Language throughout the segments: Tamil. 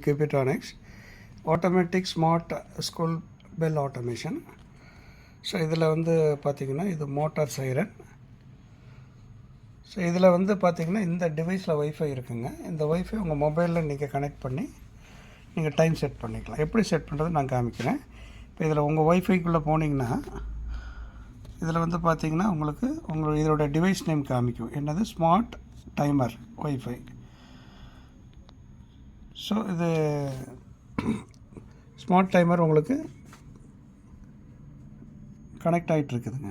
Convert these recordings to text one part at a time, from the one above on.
Cubitronics automatic smart school bell automation. So இதில் வந்து பார்த்திங்கன்னா இது மோட்டார் சைரன். ஸோ இதில் வந்து பார்த்திங்கன்னா இந்த டிவைஸில் ஒய்ஃபை இருக்குங்க. இந்த ஒய்ஃபை உங்கள் மொபைலில் நீங்கள் கனெக்ட் பண்ணி நீங்கள் டைம் செட் பண்ணிக்கலாம். எப்படி செட் பண்ணுறது நான் காமிக்கிறேன். இப்போ இதில் உங்கள் ஒய்ஃபைக்குள்ளே போனீங்கன்னா இதில் வந்து பார்த்திங்கன்னா உங்களுக்கு இதோட டிவைஸ் நேம் காமிக்கும். என்னது? Smart timer wifi. ஸோ இது ஸ்மார்ட் டைமர் உங்களுக்கு கனெக்ட் ஆகிட்டுருக்குதுங்க.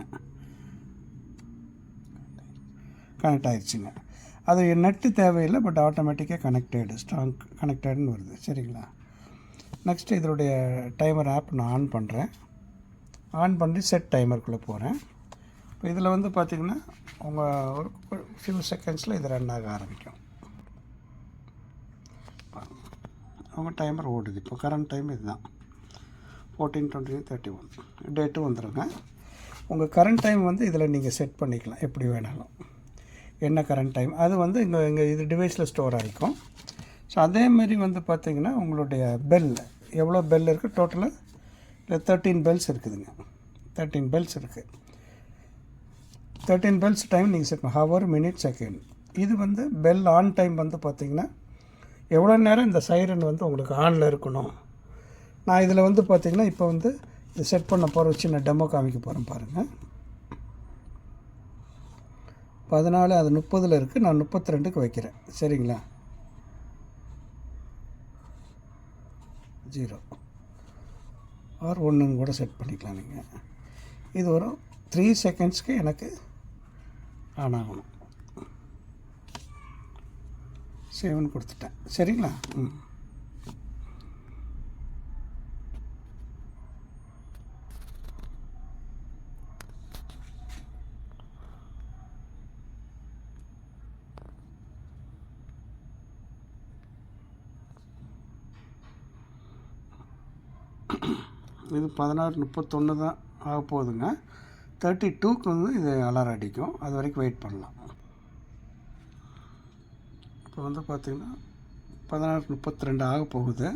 கனெக்ட் ஆகிடுச்சுங்க. அது நெட்டு தேவையில்லை, பட் ஆட்டோமேட்டிக்காக ஸ்ட்ராங் கனெக்டடுன்னு வருது. சரிங்களா? நெக்ஸ்ட்டு இதனுடைய டைமர் ஆப் நான் ஆன் பண்ணுறேன். ஆன் பண்ணி செட் டைமருக்குள்ளே போகிறேன். இப்போ இதில் வந்து பார்த்திங்கன்னா உங்கள் ஒரு ஃபியூ செகண்ட்ஸில் இது ரன் ஆக ஆரம்பிக்கும். அவங்க டைமர் ஓடுது. இப்போ கரண்ட் டைம் இதுதான் 14:20:31 டேட்டும் வந்துடுங்க. உங்கள் கரண்ட் டைம் வந்து இதில் நீங்கள் செட் பண்ணிக்கலாம் எப்படி வேணாலும். என்ன கரண்ட் டைம் அது வந்து இங்கே இது டிவைஸில் ஸ்டோர் ஆகிக்கும். ஸோ அதேமாரி வந்து பார்த்திங்கன்னா உங்களுடைய பெல் எவ்வளோ பெல் இருக்குது டோட்டலாக இல்லை 13 பெல்ஸ் இருக்குதுங்க. 13 பெல்ஸ் இருக்குது. 13 பெல்ஸ் டைம் நீங்கள் செட் பண்ண ஹவர், மினிட், செகண்ட். இது வந்து பெல் ஆன் டைம் வந்து பார்த்திங்கன்னா எவ்வளோ நேரம் இந்த சைரன் வந்து உங்களுக்கு ஆனில் இருக்கணும். நான் இதில் வந்து பார்த்திங்கன்னா இப்போ வந்து இது செட் பண்ண போகிற சின்ன டெமோ காமிக்க போகிறேன் பாருங்கள். 14 அது 30 இருக்குது. நான் 32க்கு வைக்கிறேன். சரிங்களா? 0 ஆர் 1ன்னு கூட செட் பண்ணிக்கலாம் நீங்கள். இது ஒரு 3 செகண்ட்ஸ்க்கு எனக்கு ஆன் ஆகணும். சேவன் கொடுத்துட்டேன். சரிங்களா? இது 16:31 தான் ஆக போகுதுங்க. 32க்கு வந்து இது அலாரம் அடிக்கும். அது வரைக்கும் வெயிட் பண்ணலாம். இப்போ வந்து பார்த்திங்கன்னா 16:32 ஆக போகுது.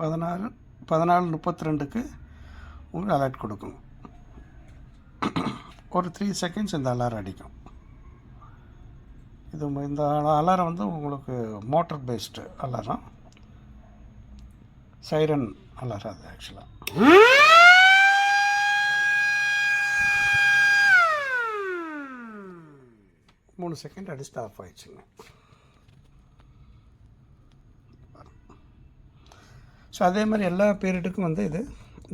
பதினாறு 14:32க்கு உங்களுக்கு அலர்ட் கொடுக்கும். ஒரு 3 செகண்ட்ஸ் இந்த அலாரம் அடிக்கும். இந்த அலாரம் வந்து உங்களுக்கு motor based alarm, siren alarm. அது ஆக்சுவலாக 3 செகண்ட் அடிச்சுட்டு ஆஃப் ஆயிடுச்சுங்க. ஸோ அதே மாதிரி எல்லா பீரியடுக்கும் வந்து இது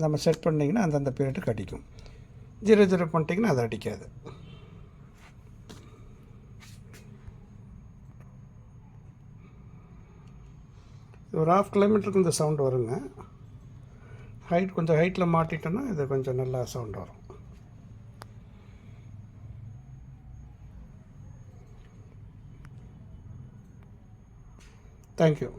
நம்ம செட் பண்ணிங்கன்னா அந்தந்த பீரியடுக்கு அடிக்கும். 0 பண்ணிட்டிங்கன்னா அது அடிக்காது. ஒரு 1/2 கிலோமீட்டருக்கு இந்த சவுண்டு வருங்க. கொஞ்சம் ஹைட்டில் மாட்டிட்டோன்னா இது கொஞ்சம் நல்லா சவுண்ட் வரும். தேங்க்யூ.